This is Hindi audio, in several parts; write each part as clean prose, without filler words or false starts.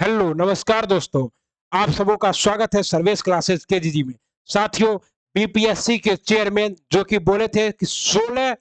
हेलो नमस्कार दोस्तों। आप सबों का स्वागत है सर्वेश क्लासेस केजीजी में। साथियों, बीपीएससी के चेयरमैन जो कि बोले थे कि 16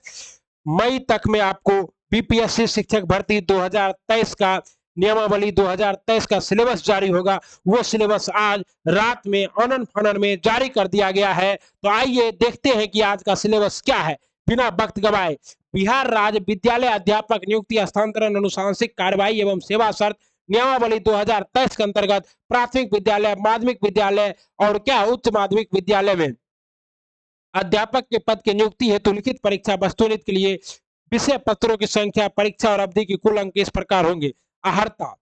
मई तक में आपको बीपीएससी शिक्षक भर्ती 2023 का नियमावली 2023 का सिलेबस जारी होगा, वो सिलेबस आज रात में अनन फनन में जारी कर दिया गया है। तो आइए देखते हैं कि आज का सिलेबस क्या है। बिना वक्त गवाए बिहार राज्य विद्यालय अध्यापक नियुक्ति हस्तांतरण अनुशांसिक कार्रवाई एवं सेवा शर्त नियमावली 2023 के अंतर्गत प्राथमिक विद्यालय, माध्यमिक विद्यालय और क्या उच्च माध्यमिक विद्यालय में अध्यापक के पद की नियुक्ति हेतु लिखित परीक्षा वस्तुनिध के लिए विषय पत्रों की संख्या, परीक्षा और अवधि की कुल अंक इस प्रकार होंगे। अहर्ता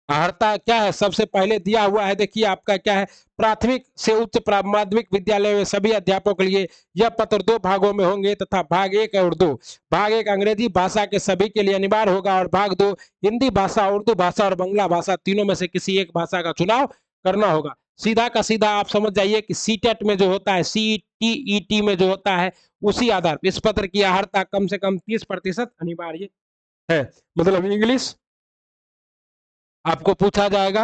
अहर्ता क्या है, सबसे पहले दिया हुआ है। देखिए आपका क्या है, प्राथमिक से उच्च माध्यमिक विद्यालय में सभी अध्यापकों के लिए यह पत्र 2 भागों में होंगे तथा भाग 1 और 2। भाग 1 अंग्रेजी भाषा के सभी के लिए अनिवार्य होगा और भाग 2 हिंदी भाषा, उर्दू भाषा और बांग्ला भाषा तीनों में से किसी एक भाषा का चुनाव करना होगा। सीधा का सीधा आप समझ जाइए कि सीटेट में जो होता है, सीटीईटी में जो होता है, उसी आधार पर इस पत्र की अहर्ता कम से कम 30% अनिवार्य है। मतलब इंग्लिश आपको पूछा जाएगा,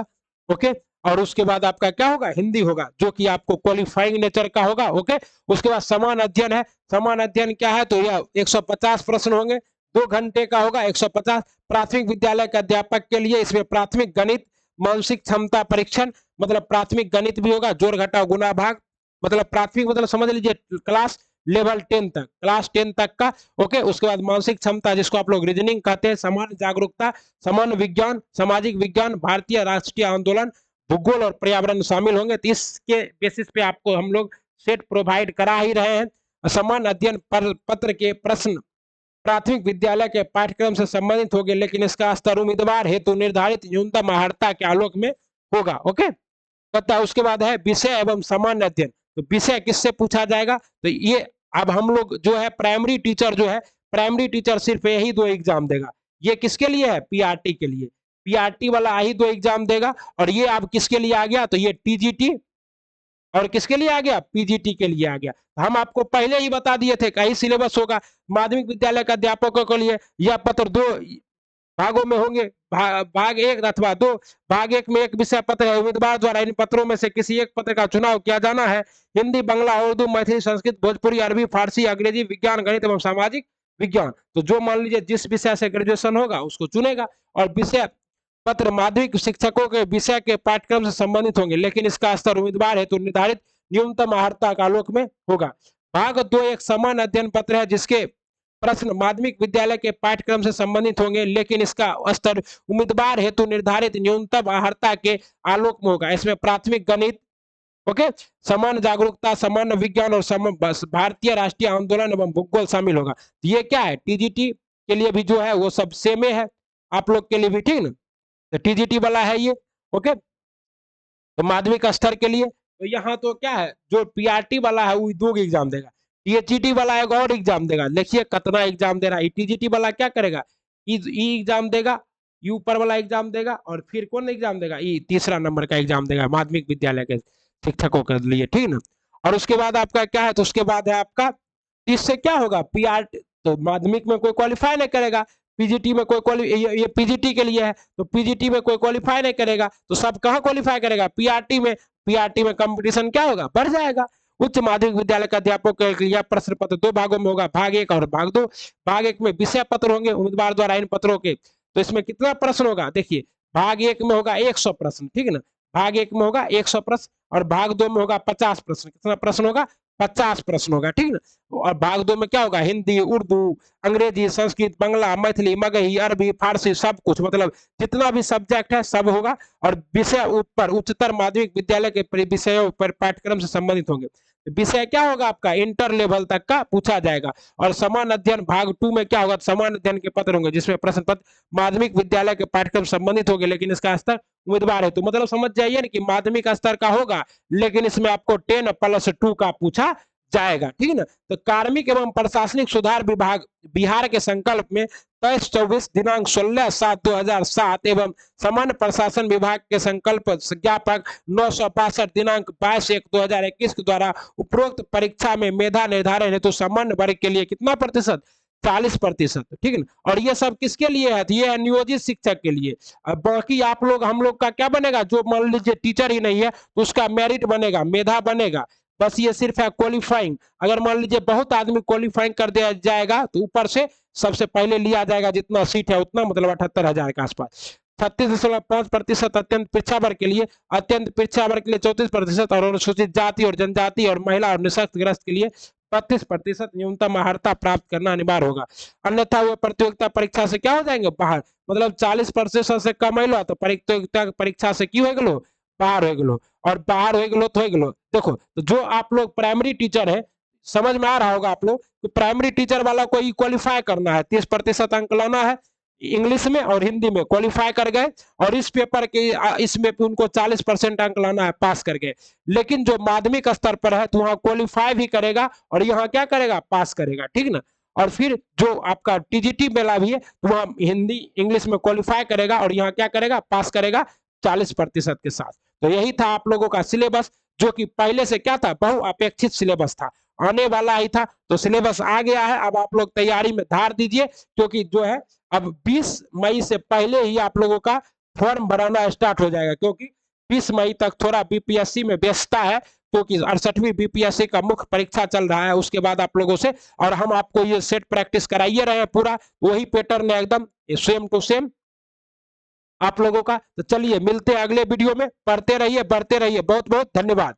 ओके। और उसके बाद आपका क्या होगा, हिंदी होगा, जो कि आपको क्वालिफाइंग नेचर का होगा, ओके। उसके बाद समान अध्ययन है। समान अध्ययन क्या है, तो यह 150 प्रश्न होंगे, 2 घंटे का होगा, 150। प्राथमिक विद्यालय के अध्यापक के लिए इसमें प्राथमिक गणित, मानसिक क्षमता परीक्षण, मतलब प्राथमिक गणित भी होगा, जोड़ घटाव गुना भाग, मतलब प्राथमिक मतलब समझ लीजिए क्लास लेवल 10 तक, क्लास 10 तक का, ओके। उसके बाद मानसिक क्षमता जिसको आप लोग रीजनिंग कहते हैं, समान जागरूकता, समान विज्ञान, सामाजिक विज्ञान, भारतीय राष्ट्रीय आंदोलन, भूगोल और पर्यावरण शामिल होंगे। तो इसके बेसिस पे आपको हम लोग सेट प्रोवाइड करा ही रहे हैं। समान अध्ययन पत्र के प्रश्न प्राथमिक विद्यालय के पाठ्यक्रम से संबंधित होंगे, लेकिन इसका स्तर उम्मीदवार हेतु निर्धारित न्यूनतम अर्हता के आलोक में होगा, ओके। पता है। उसके बाद है विषय एवं सामान्य अध्ययन। तो विषय किससे पूछा जाएगा, तो ये अब हम लोग जो है प्राइमरी टीचर जो है, प्राइमरी टीचर सिर्फ यही 2 एग्जाम देगा। ये किसके लिए है, पीआरटी के लिए। पीआरटी वाला ही 2 एग्जाम देगा। और ये अब किसके लिए आ गया, तो ये टीजीटी और किसके लिए आ गया, पीजीटी के लिए आ गया। हम आपको पहले ही बता दिए थे कहीं सिलेबस होगा माध्यमिक विद्यालय के अध्यापकों के लिए यह पत्र 2 भागों में होंगे, भाग 1 अथवा 2। भाग 1 में एक विषय पत्र है, उम्मीदवार द्वारा इन पत्रों में से किसी एक पत्र का चुनाव किया जाना है। हिंदी, बांग्ला, उर्दू, मैथिली, संस्कृत, भोजपुरी, अरबी, फारसी, अंग्रेजी, विज्ञान, गणित एवं सामाजिक विज्ञान। तो जो मान लीजिए जिस विषय से ग्रेजुएशन होगा उसको चुनेगा। और विषय पत्र माध्यमिक शिक्षकों के विषय के पाठ्यक्रम से संबंधित होंगे, लेकिन इसका स्तर उम्मीदवार हेतु निर्धारित न्यूनतम अर्हता के आलोक में होगा। भाग 2 एक समान अध्ययन पत्र है, जिसके प्रश्न माध्यमिक विद्यालय के पाठ्यक्रम से संबंधित होंगे, लेकिन इसका स्तर उम्मीदवार हेतु निर्धारित न्यूनतम अर्हता के आलोक में होगा। इसमें प्राथमिक गणित, ओके, समान जागरूकता, समान विज्ञान और भारतीय राष्ट्रीय आंदोलन एवं भूगोल शामिल होगा। तो ये क्या है, टीजीटी के लिए भी जो है वो सब सेम है, आप लोग के लिए भी, ठीक ना। तो टीजीटी वाला है ये, ओके। तो माध्यमिक स्तर के लिए तो यहाँ तो क्या है, जो पीआरटी वाला है वो 2 एग्जाम देगा, टीएचईटी वाला एक और एग्जाम देगा। देखिए कितना एग्जाम दे रहा है। टीजीटी वाला क्या करेगा, ई एग्जाम देगा, ई ऊपर वाला एग्जाम देगा, और फिर कौन एग्जाम देगा, ई तीसरा नंबर का एग्जाम देगा माध्यमिक विद्यालय के शिक्षकों के लिए, ठीक ना। और उसके बाद आपका क्या है, तो उसके बाद है आपका इससे क्या होगा, पीआरटी तो माध्यमिक में कोई क्वालिफाई नहीं करेगा, पीजीटी में कोई ये पीजीटी के लिए है, तो पीजीटी में कोई क्वालिफाई नहीं करेगा, तो सब कहाँ क्वालिफाई करेगा, पीआरटी में। पीआरटी में कंपटीशन क्या होगा, बढ़ जाएगा। उच्च माध्यमिक विद्यालय का अध्यापक के लिए प्रश्न पत्र 2 भागों में होगा, भाग 1 और भाग 2। भाग 1 में विषय पत्र होंगे उम्मीदवार द्वारा इन पत्रों के। तो इसमें कितना प्रश्न होगा, देखिए भाग 1 में होगा 100 प्रश्न, ठीक है ना। भाग 1 में होगा 100 प्रश्न और भाग 2 में होगा 50 प्रश्न। कितना प्रश्न होगा, 50 प्रश्न होगा, ठीक ना। और भाग 2 में क्या होगा, हिंदी, उर्दू, अंग्रेजी, संस्कृत, बांग्ला, मैथिली, मगही, अरबी, फारसी, सब कुछ, मतलब जितना भी सब्जेक्ट है सब होगा। और विषय ऊपर उच्चतर माध्यमिक विद्यालय के विषयों पर पाठ्यक्रम से संबंधित होंगे। विषय क्या होगा आपका, इंटर लेवल तक का पूछा जाएगा। और समान अध्ययन भाग 2 में क्या होगा, समान अध्ययन के पत्र होंगे, जिसमें प्रश्न पत्र माध्यमिक विद्यालय के पाठ्यक्रम संबंधित होंगे, लेकिन इसका स्तर उम्मीदवार है। तो मतलब समझ जाइए ना कि माध्यमिक स्तर का होगा, लेकिन इसमें आपको 10+2 का पूछा जाएगा, ठीक है ना। तो कार्मिक एवं प्रशासनिक सुधार विभाग बिहार के संकल्प में 23-24 दिनांक 16/7/2007 एवं सामान्य प्रशासन विभाग के संकल्प ज्ञापक 962 दिनांक 22/1/2021 के द्वारा उपरोक्त परीक्षा में मेधा निर्धारण हेतु सामान्य वर्ग के लिए कितना प्रतिशत, 40%, ठीक है ना। और ये सब किसके लिए है, तो ये है नियोजित शिक्षक के लिए। अब बाकी आप लोग हम लोग का क्या बनेगा, जो मान लीजिए टीचर ही नहीं है तो उसका मेरिट बनेगा, मेधा बनेगा। बस ये सिर्फ है क्वालिफाइंग। अगर मान लीजिए बहुत आदमी क्वालिफाइंग कर दिया जाएगा तो ऊपर से सबसे पहले लिया जाएगा, जितना सीट है उतना, मतलब 78,000 के आसपास। 36.5% अत्यंत पिछड़ा वर्ग के लिए, अत्यंत पिछड़ा वर्ग के लिए 34%, और अनुसूचित जाति और जनजाति और महिला और निःशक्त ग्रस्त के लिए 32% न्यूनतम अर्हता प्राप्त करना अनिवार्य होगा। अन्यथा वे प्रतियोगिता परीक्षा से क्या हो जाएंगे, बाहर। मतलब 40% से कम अलो तो प्रतियोगिता परीक्षा से की हो गलो, बाहर हो गलो। और बाहर हो गलो तो हो गलो। देखो, तो जो आप लोग प्राइमरी टीचर है, समझ में आ रहा होगा आप लोग, तो प्राइमरी टीचर वाला को क्वालिफाई करना है, 30% अंक लाना है इंग्लिश में और हिंदी में, क्वालिफाई कर गए। और इस पेपर के इसमें उनको 40% अंक लाना है, पास कर गए। लेकिन जो माध्यमिक स्तर पर है तो वहां क्वालिफाई भी करेगा और यहाँ क्या करेगा, पास करेगा, ठीक ना। और फिर जो आपका टीजीटी मेला भी है तो वहां हिंदी इंग्लिश में क्वालिफाई करेगा और यहाँ क्या करेगा, पास करेगा 40% के साथ। तो यही था आप लोगों का सिलेबस, जो कि पहले से क्या था, बहुअपेक्षित सिलेबस था, आने वाला ही था। तो सिलेबस आ गया है, अब आप लोग तैयारी में धार दीजिए, क्योंकि जो है अब 20 मई से पहले ही आप लोगों का फॉर्म भराना स्टार्ट हो जाएगा, क्योंकि 20 मई तक थोड़ा बीपीएससी में व्यस्तता है, क्योंकि 68वीं बीपीएससी का मुख्य परीक्षा चल रहा है उसके बाद आप लोगों से। और हम आपको ये सेट प्रैक्टिस कराइए रहे हैं, पूरा वही पैटर्न है एकदम सेम टू सेम आप लोगों का। तो चलिए मिलते हैं अगले वीडियो में, पढ़ते रहिए, बढ़ते रहिए। बहुत बहुत धन्यवाद।